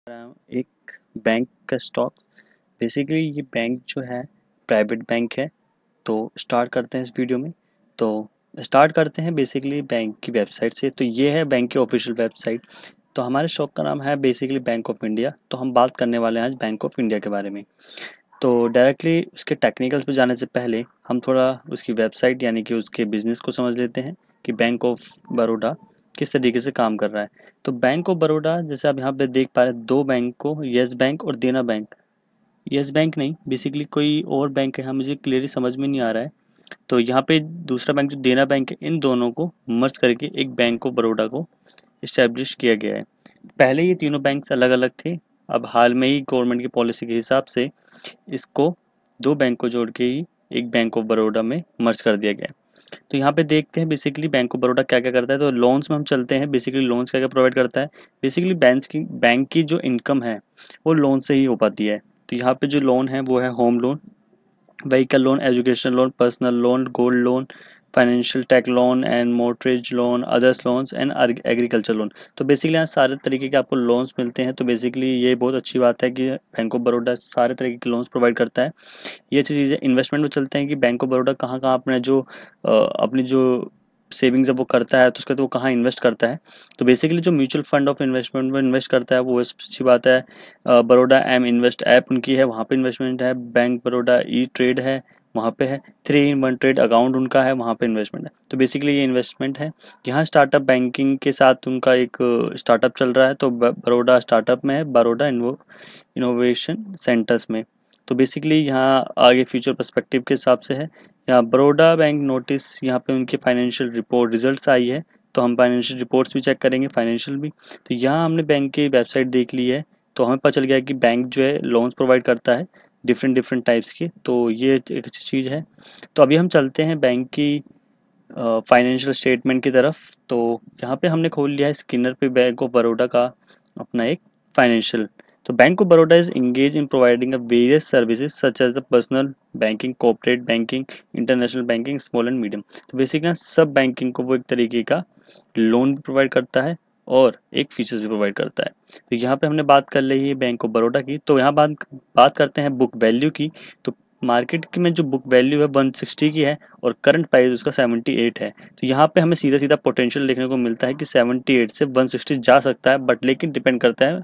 एक बैंक का stock. Basically ये बैंक जो है प्राइवेट बैंक है। तो स्टार्ट करते हैं इस वीडियो में। तो स्टार्ट करते हैं बेसिकली बैंक की वेबसाइट से। तो ये है बैंक की ऑफिशियल वेबसाइट। तो हमारे स्टॉक का नाम है बेसिकली बैंक ऑफ इंडिया। तो हम बात करने वाले हैं आज बैंक ऑफ इंडिया के बारे में। तो डायरेक्टली उसके टेक्निकल्स पे जाने से पहले हम थोड़ा उसकी वेबसाइट यानी कि उसके बिजनेस को समझ लेते हैं कि बैंक ऑफ बड़ौदा किस तरीके से काम कर रहा है। तो बैंक ऑफ बड़ौदा जैसे आप यहाँ पे देख पा रहे हैं, दो बैंक को, यस बैंक और देना बैंक। यस बैंक नहीं, बेसिकली कोई और बैंक है, यहाँ मुझे क्लियरली समझ में नहीं आ रहा है। तो यहाँ पे दूसरा बैंक जो देना बैंक है, इन दोनों को मर्ज करके एक बैंक ऑफ बड़ौदा को इस्टेब्लिश किया गया है। पहले ये तीनों बैंक अलग अलग थे। अब हाल में ही गवर्नमेंट की पॉलिसी के हिसाब से इसको दो बैंक को जोड़ के ही एक बैंक ऑफ बड़ौदा में मर्ज कर दिया गया है। तो यहाँ पे देखते हैं बेसिकली बैंक ऑफ बड़ौदा क्या क्या करता है। तो लोन्स में हम चलते हैं। बेसिकली लोन्स क्या क्या प्रोवाइड करता है। बेसिकली बैंक की जो इनकम है वो लोन से ही हो पाती है। तो यहाँ पे जो लोन है वो है home loan, vehicle loan, education loan, personal loan, gold loan, financial tech loan and mortgage loan, others loans and agriculture loan. तो बेसिकली यहाँ सारे तरीके के आपको लोन्स मिलते हैं। तो बेसिकली ये बहुत अच्छी बात है कि बैंक ऑफ बड़ौदा सारे तरीके के लोन्स प्रोवाइड करता है। ये अच्छी चीज़ है। इन्वेस्टमेंट में चलते हैं कि बैंक ऑफ बड़ौदा कहाँ कहाँ अपनी जो सेविंग्स है वो करता है। तो उसके बाद वो कहाँ इन्वेस्ट करता है। तो बेसिकली जो म्यूचुअल फंड ऑफ इन्वेस्टमेंट में इन्वेस्ट करता है वो अच्छी बात है। बड़ौदा एम इन्वेस्ट ऐप उनकी है, वहाँ पे इन्वेस्टमेंट है। बैंक बड़ौदा ई ट्रेड है, वहाँ पे है। 3 in 1 ट्रेड अकाउंट उनका है, वहाँ पे इन्वेस्टमेंट है। तो बेसिकली ये इन्वेस्टमेंट है। यहाँ स्टार्टअप बैंकिंग के साथ उनका एक स्टार्टअप चल रहा है। तो बड़ौदा स्टार्टअप में है, बड़ौदा इनोवेशन सेंटर्स में। तो बेसिकली यहाँ आगे फ्यूचर पर्सपेक्टिव के हिसाब से है। यहाँ बड़ौदा बैंक नोटिस, यहाँ पे उनकी फाइनेंशियल रिपोर्ट रिजल्ट्स आई है। तो हम फाइनेंशियल रिपोर्ट्स भी चेक करेंगे, फाइनेंशियल भी। तो यहाँ हमने बैंक की वेबसाइट देख ली है। तो हमें पता चल गया कि बैंक जो है लोन्स प्रोवाइड करता है डिफरेंट डिफरेंट टाइप्स के। तो ये एक अच्छी चीज़ है। तो अभी हम चलते हैं बैंक की फाइनेंशियल स्टेटमेंट की तरफ। तो यहाँ पे हमने खोल लिया है स्किनर पे बैंक ऑफ बड़ौदा का अपना एक फाइनेंशियल। तो bank of Baroda is engaged in providing a various services such as the personal banking, corporate banking, international banking, small and medium। तो बेसिकली सब बैंकिंग को वो एक तरीके का लोन भी प्रोवाइड करता है और एक फीचर्स भी प्रोवाइड करता है। तो यहाँ पे हमने बात कर ली है बैंक ऑफ बड़ौदा की। तो यहाँ बात बात करते हैं बुक वैल्यू की। तो मार्केट की में जो बुक वैल्यू है 160 की है और करंट प्राइस उसका 78 है। तो यहाँ पे हमें सीधा सीधा पोटेंशियल देखने को मिलता है कि 78 से 160 जा सकता है, बट लेकिन डिपेंड करता है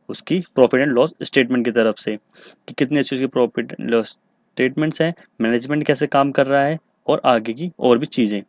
उसकी प्रॉफिट एंड लॉस स्टेटमेंट की तरफ से कि कितनी अच्छी उसकी प्रॉफिट एंड लॉस स्टेटमेंट्स हैं, मैनेजमेंट कैसे काम कर रहा है और आगे की और भी चीज़ें।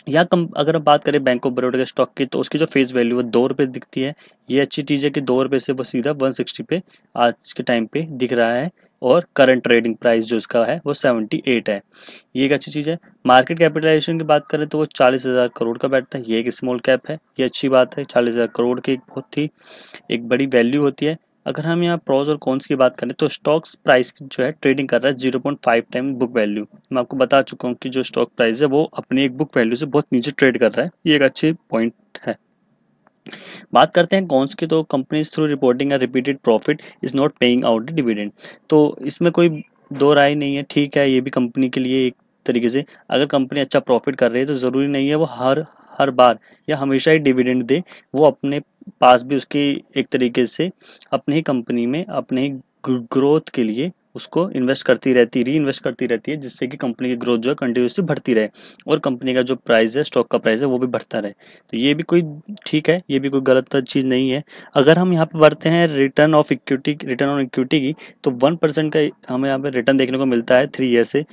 यहाँ कम अगर हम बात करें बैंक ऑफ बड़ौदा के स्टॉक की, तो उसकी जो फेस वैल्यू है 2 रुपये दिखती है। ये अच्छी चीज़ है कि 2 रुपये से वो सीधा 160 पे आज के टाइम पे दिख रहा है। और करंट ट्रेडिंग प्राइस जो उसका है वो 78 है। ये एक अच्छी चीज़ है। मार्केट कैपिटलाइजेशन की बात करें तो वो 40,000 करोड़ का बैठता है। ये एक स्मॉल कैप है, ये अच्छी बात है। 40,000 करोड़ की एक बहुत ही एक बड़ी वैल्यू होती है। अगर हम यहाँ प्रोज और कॉन्स की बात करें तो स्टॉक्स प्राइस जो है ट्रेडिंग कर रहा है 0.5 टाइम बुक वैल्यू। मैं आपको बता चुका हूँ कि जो स्टॉक प्राइस है वो अपनी एक बुक वैल्यू से बहुत नीचे ट्रेड कर रहा है। ये एक अच्छी पॉइंट है। बात करते हैं कॉन्स की। तो companies through reporting a repeated profit is not paying out the dividend. तो इसमें कोई दो राय नहीं है, ठीक है। ये भी कंपनी के लिए एक तरीके से, अगर कंपनी अच्छा प्रॉफिट कर रही है तो ज़रूरी नहीं है वो हर हर बार या हमेशा ही डिविडेंड दे। वो अपने पास भी उसकी एक तरीके से अपनी ही कंपनी में अपने ही ग्रोथ के लिए उसको इन्वेस्ट करती रहती, री इन्वेस्ट करती रहती है, जिससे कि कंपनी की ग्रोथ जो है कंटिन्यूसली बढ़ती रहे और कंपनी का जो प्राइस है, स्टॉक का प्राइस है, वो भी बढ़ता रहे। तो ये भी कोई ठीक है, ये भी कोई गलत चीज़ नहीं है। अगर हम यहाँ पे बढ़ते हैं रिटर्न ऑन इक्विटी की, तो 1% का हमें यहाँ पे रिटर्न देखने को मिलता है 3 ईयर से।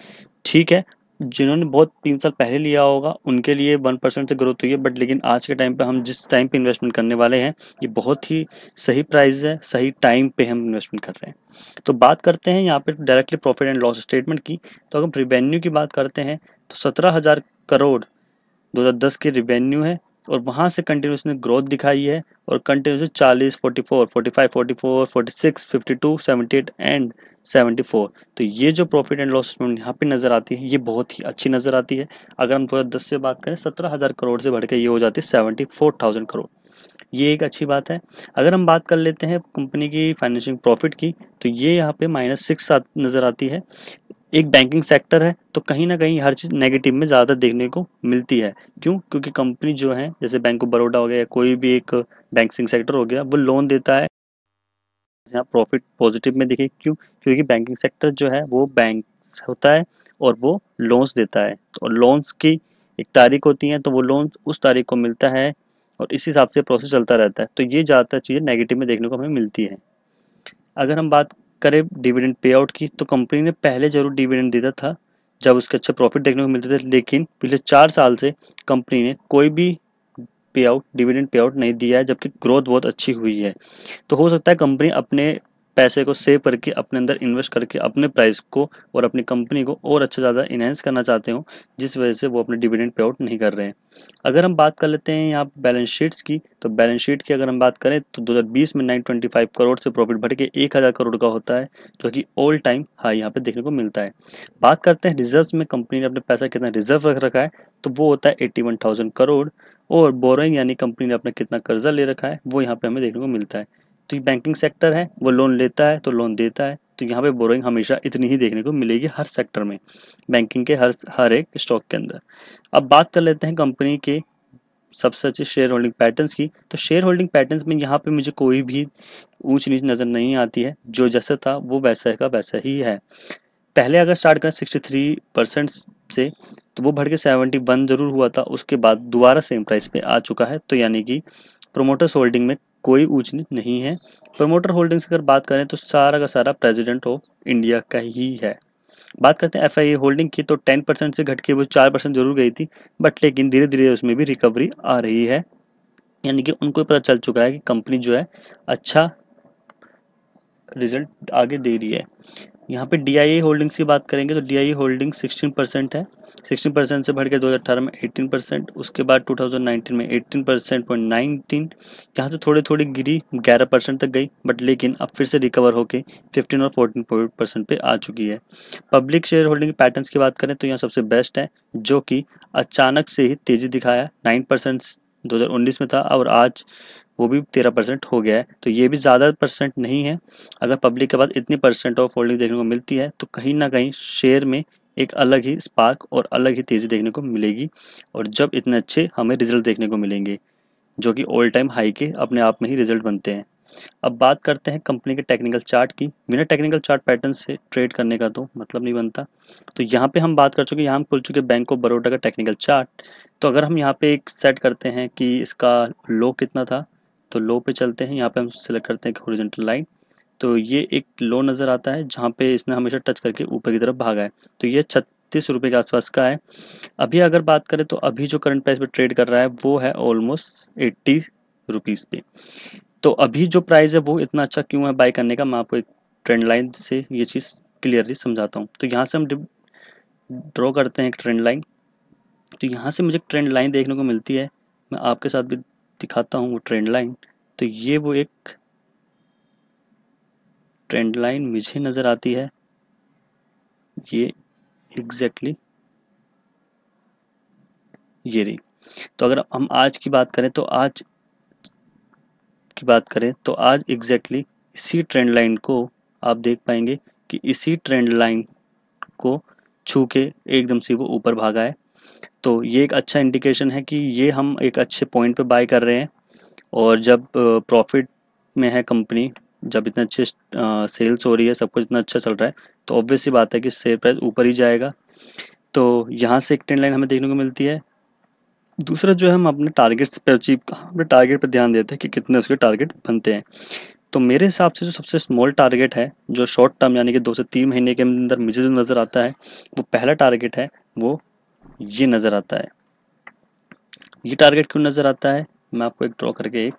ठीक है, जिन्होंने बहुत 3 साल पहले लिया होगा उनके लिए 1% से ग्रोथ हुई है, बट लेकिन आज के टाइम पे हम जिस टाइम पे इन्वेस्टमेंट करने वाले हैं, ये बहुत ही सही प्राइस है, सही टाइम पे हम इन्वेस्टमेंट कर रहे हैं। तो बात करते हैं यहाँ पे directly profit and loss statement की। तो अगर हम रिवेन्यू की बात करते हैं तो 17,000 करोड़ 2010 की रिवेन्यू है और वहाँ से कंटिन्यूसली ग्रोथ दिखाई है और कंटिन्यूसली 40, 44, 45, 44, 46, 52, 78 एंड 74। तो ये जो प्रॉफिट एंड लॉस यहाँ पे नज़र आती है ये बहुत ही अच्छी नज़र आती है। अगर हम 2010 से बात करें 17,000 करोड़ से बढ़ के ये हो जाती है 74,000 करोड़। ये एक अच्छी बात है। अगर हम बात कर लेते हैं कंपनी की फाइनेंशियल प्रॉफिट की, तो ये यहाँ पे -6 नज़र आती है। एक बैंकिंग सेक्टर है तो कहीं ना कहीं हर चीज़ नेगेटिव में ज़्यादा देखने को मिलती है। क्यों? क्योंकि कंपनी जो है जैसे बैंक ऑफ बड़ौदा हो गया या कोई भी एक बैंकिंग सेक्टर हो गया, वो लोन देता है यहाँ प्रॉफिट पॉजिटिव में दिखे, क्यों? क्योंकि बैंकिंग सेक्टर जो है वो बैंक होता है और वो लोन्स देता है, तो लोन्स की एक तारीख होती है, तो वो लोन उस तारीख को मिलता है और इस हिसाब से प्रोसेस चलता रहता है। तो ये ज़्यादातर चीज़ें नेगेटिव में देखने को हमें मिलती है। अगर हम बात करें डिविडेंड पे आउट की, तो कंपनी ने पहले ज़रूर डिविडेंड देता था जब उसके अच्छे प्रॉफिट देखने को मिलते थे, लेकिन पिछले 4 साल से कंपनी ने कोई भी पे आउट डिविडेंड पे आउट नहीं दिया है, जबकि ग्रोथ बहुत अच्छी हुई है। तो हो सकता है कंपनी अपने पैसे को सेव करके अपने अंदर इन्वेस्ट करके अपने प्राइस को और अपनी कंपनी को और अच्छा ज़्यादा इनहेंस करना चाहते हो, जिस वजह से वो अपने डिविडेंड पे आउट नहीं कर रहे हैं। अगर हम बात कर लेते हैं यहाँ बैलेंस शीट्स की, तो बैलेंस शीट की अगर हम बात करें तो 2020 में 925 करोड़ से प्रॉफिट बढ़ के 1000 करोड़ का होता है, जो कि ऑल टाइम हाई यहाँ पे देखने को मिलता है। बात करते हैं रिजर्व में, कंपनी ने अपने पैसा कितना रिजर्व रख रखा है, तो वो होता है 81,000 करोड़। और बोरोइंग यानी कंपनी ने अपना कितना कर्जा ले रखा है वो यहाँ पे हमें देखने को मिलता है। तो ये बैंकिंग सेक्टर है, वो लोन लेता है तो लोन देता है, तो यहाँ पे बोरोइंग हमेशा इतनी ही देखने को मिलेगी हर सेक्टर में, बैंकिंग के हर एक स्टॉक के अंदर। अब बात कर लेते हैं कंपनी के सबसे अच्छे शेयर होल्डिंग पैटर्न्स की। तो शेयर होल्डिंग पैटर्न्स में यहाँ पे मुझे कोई भी ऊंच नीच नज़र नहीं आती है, जो जैसा था वो वैसा का वैसा ही है। पहले अगर स्टार्ट करें 63% से, तो वो बढ़ के 71 जरूर हुआ था, उसके बाद दोबारा सेम प्राइस पे आ चुका है। तो यानी कि प्रोमोटर्स होल्डिंग में कोई ऊंच नीच नहीं है। प्रमोटर होल्डिंग्स अगर बात करें तो सारा का सारा प्रेसिडेंट ऑफ इंडिया का ही है। बात करते हैं एफआईए होल्डिंग की, तो 10% से घट के वो 4% जरूर गई थी, बट लेकिन धीरे धीरे उसमें भी रिकवरी आ रही है। यानी कि उनको पता चल चुका है कि कंपनी जो है अच्छा रिजल्ट आगे दे रही है। यहाँ पे DIA होल्डिंग्स की बात करेंगे, तो DIA होल्डिंग 16% है। 16% से बढ़ के 2018 में 18%, उसके बाद 2019 में 18% पॉइंट 19, यहाँ से थोड़ी थोड़ी गिरी 11% तक गई, बट लेकिन अब फिर से रिकवर होके 15 और 14% पे आ चुकी है। पब्लिक शेयर होल्डिंग पैटर्न्स की बात करें तो यहाँ सबसे बेस्ट है, जो कि अचानक से ही तेजी दिखाया। 9% 2019 में था और आज वो भी 13% हो गया है, तो ये भी ज़्यादा परसेंट नहीं है। अगर पब्लिक के पास इतनी परसेंट ऑफ होल्डिंग देखने को मिलती है, तो कहीं ना कहीं शेयर में एक अलग ही स्पार्क और अलग ही तेज़ी देखने को मिलेगी, और जब इतने अच्छे हमें रिजल्ट देखने को मिलेंगे, जो कि ऑल टाइम हाई के अपने आप में ही रिजल्ट बनते हैं। अब बात करते हैं कंपनी के टेक्निकल चार्ट की। बिना टेक्निकल चार्ट पैटर्न से ट्रेड करने का तो मतलब नहीं बनता। तो यहाँ पे हम बात कर चुके हैं, यहाँ हम खुल चुके बैंक ऑफ बड़ौदा का टेक्निकल चार्ट। तो अगर हम यहाँ पे एक सेट करते हैं कि इसका लो कितना था, तो लो पे चलते हैं। यहाँ पे हम सिलेक्ट करते हैं हॉरिजॉन्टल लाइन, तो ये एक लो नज़र आता है जहाँ पे इसने हमेशा टच करके ऊपर की तरफ भागा है। तो ये 36 रुपये के आसपास का है। अभी अगर बात करें तो अभी जो करंट प्राइस पे ट्रेड कर रहा है वो है ऑलमोस्ट 80 रुपीज़ पे। तो अभी जो प्राइस है वो इतना अच्छा क्यों है बाय करने का, मैं आपको एक ट्रेंड लाइन से ये चीज़ क्लियरली समझाता हूँ। तो यहाँ से हम ड्रॉ करते हैं एक ट्रेंड लाइन। तो यहाँ से मुझे ट्रेंड लाइन देखने को मिलती है, मैं आपके साथ भी दिखाता हूँ वो ट्रेंड लाइन। तो ये वो एक ट्रेंड लाइन मुझे नज़र आती है, ये एग्जैक्टली ये रही। तो अगर हम आज की बात करें, तो आज एग्जैक्टली इसी ट्रेंड लाइन को आप देख पाएंगे कि इसी ट्रेंड लाइन को छू के एकदम से वो ऊपर भागा है। तो ये एक अच्छा इंडिकेशन है कि ये हम एक अच्छे पॉइंट पे बाय कर रहे हैं, और जब प्रॉफिट में है कंपनी, जब इतने अच्छे सेल्स हो रही है, सब कुछ इतना अच्छा चल रहा है, तो ऑब्वियस सी बात है कि शेयर प्राइस ऊपर ही जाएगा। तो यहाँ से एक ट्रेंड लाइन हमें देखने को मिलती है। दूसरा जो है, हम अपने टारगेट्स पे अपने टारगेट पे ध्यान देते हैं कि कितने उसके टारगेट बनते हैं। तो मेरे हिसाब से जो सबसे स्मॉल टारगेट है, जो शॉर्ट टर्म यानी कि 2 से 3 महीने के अंदर मुझे जो नज़र आता है, वो पहला टारगेट है, वो ये नज़र आता है। ये टारगेट क्यों नज़र आता है, मैं आपको एक ड्रॉ करके एक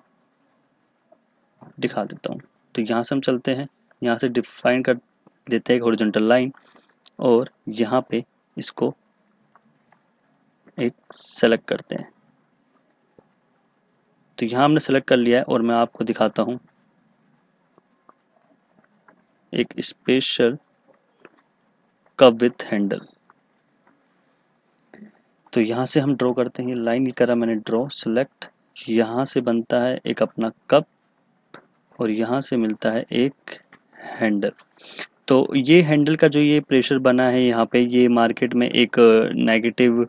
दिखा देता हूँ। तो यहाँ से हम चलते हैं, यहाँ से डिफाइन कर लेते हैं एक हॉरिजॉन्टल लाइन, और यहाँ पे इसको एक सेलेक्ट करते हैं। तो यहाँ हमने सेलेक्ट कर लिया है, और मैं आपको दिखाता हूँ एक स्पेशल कप विथ हैंडल। तो यहाँ से हम ड्रॉ करते हैं, लाइन की करा मैंने ड्रॉ सेलेक्ट, यहाँ से बनता है एक अपना कप, और यहाँ से मिलता है एक हैंडल। तो ये हैंडल का जो ये प्रेशर बना है यहाँ पे, ये मार्केट में एक नेगेटिव,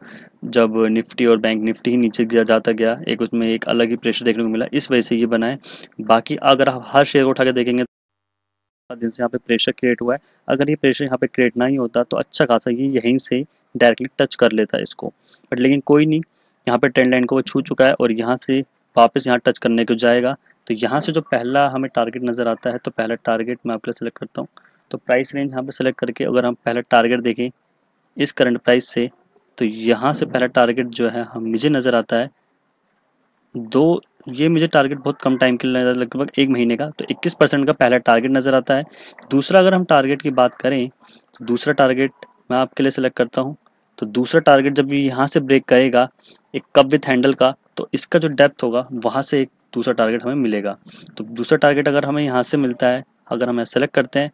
जब निफ्टी और बैंक निफ्टी ही नीचे गिरा जाता गया, एक उसमें एक अलग ही प्रेशर देखने को मिला, इस वजह से ये बना है। बाकी अगर आप हर शेयर को उठा के देखेंगे दिन से यहाँ पे प्रेशर क्रिएट हुआ है। अगर ये प्रेशर यहाँ पे क्रिएट नहीं होता तो अच्छा खासा ये यहीं से डायरेक्टली टच कर लेता है इसको, बट लेकिन कोई नहीं, यहाँ पे ट्रेंड लाइन को वो छू चुका है और यहाँ से वापस यहाँ टच करने को जाएगा। तो यहाँ से जो पहला हमें टारगेट नज़र आता है, तो पहला टारगेट मैं आपके लिए सेलेक्ट करता हूँ। तो प्राइस रेंज यहाँ पे सेलेक्ट करके अगर हम पहला टारगेट देखें इस करंट प्राइस से, तो यहाँ से पहला टारगेट जो है हम मुझे नज़र आता है दो, ये मुझे टारगेट बहुत कम टाइम के लिए नज़र, लगभग 1 महीने का, तो 21% का पहला टारगेट नज़र आता है। दूसरा अगर हम टारगेट की बात करें तो दूसरा टारगेट मैं आपके लिए सेलेक्ट करता हूँ। तो दूसरा टारगेट जब ये यहाँ से ब्रेक करेगा एक कप विथ हैंडल का, तो इसका जो डेप्थ होगा वहाँ से एक दूसरा टारगेट हमें मिलेगा। तो दूसरा टारगेट अगर हमें यहाँ से मिलता है, अगर हम सेलेक्ट करते हैं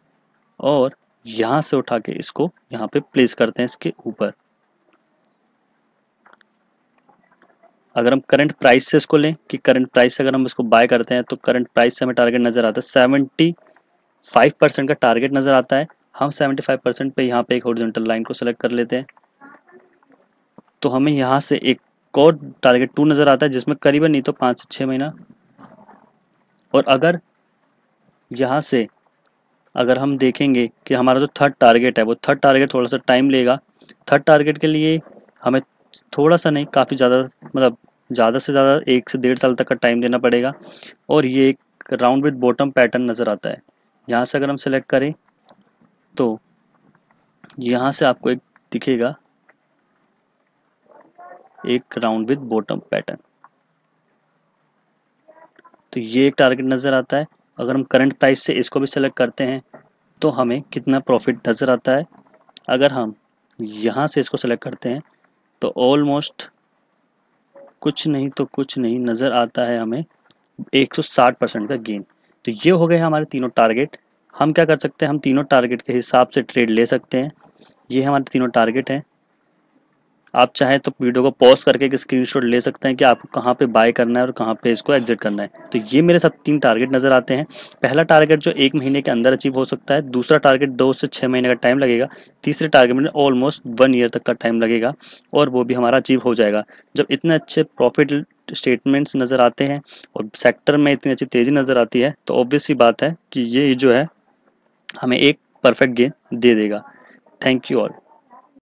और यहाँ से उठा के इसको यहाँ पे प्लेस करते हैं इसके ऊपर, अगर हम करंट प्राइस से इसको लें कि करंट प्राइस से अगर हम इसको बाय करते हैं तो करंट प्राइस से हमें टारगेट नज़र आता है 75% का टारगेट नज़र आता है। हम 75% पे यहाँ पे एक हॉरिजॉन्टल लाइन को सेलेक्ट कर लेते हैं, तो हमें यहाँ से एक और टारगेट 2 नज़र आता है जिसमें करीबन नहीं तो 5 से 6 महीना। और अगर यहाँ से अगर हम देखेंगे कि हमारा जो थर्ड टारगेट है वो थर्ड टारगेट थोड़ा सा टाइम लेगा। थर्ड टारगेट के लिए हमें थोड़ा सा नहीं, काफ़ी ज़्यादा, मतलब ज़्यादा से ज़्यादा 1 से 1.5 साल तक का टाइम देना पड़ेगा। और ये एक राउंड विद बॉटम पैटर्न नज़र आता है। यहाँ से अगर हम सेलेक्ट करें तो यहाँ से आपको एक दिखेगा एक राउंड विद बॉटम पैटर्न, तो ये एक टारगेट नज़र आता है। अगर हम करंट प्राइस से इसको भी सेलेक्ट करते हैं तो हमें कितना प्रॉफिट नज़र आता है। अगर हम यहाँ से इसको सेलेक्ट करते हैं तो ऑलमोस्ट कुछ नहीं तो कुछ नहीं नज़र आता है हमें 160% का गेन। तो ये हो गए हमारे तीनों टारगेट। हम क्या कर सकते हैं, हम तीनों टारगेट के हिसाब से ट्रेड ले सकते हैं। ये हमारे तीनों टारगेट हैं। आप चाहें तो वीडियो को पॉज करके एक स्क्रीनशॉट ले सकते हैं कि आपको कहाँ पे बाय करना है और कहाँ पे इसको एग्जिट करना है। तो ये मेरे साथ 3 टारगेट नज़र आते हैं। पहला टारगेट जो 1 महीने के अंदर अचीव हो सकता है, दूसरा टारगेट 2 से 6 महीने का टाइम लगेगा, तीसरे टारगेट में ऑलमोस्ट 1 ईयर तक का टाइम लगेगा और वो भी हमारा अचीव हो जाएगा। जब इतने अच्छे प्रॉफिट स्टेटमेंट्स नज़र आते हैं और सेक्टर में इतनी अच्छी तेज़ी नज़र आती है तो ऑब्वियस सी बात है कि ये जो है हमें एक परफेक्ट गेन दे देगा। Thank you all.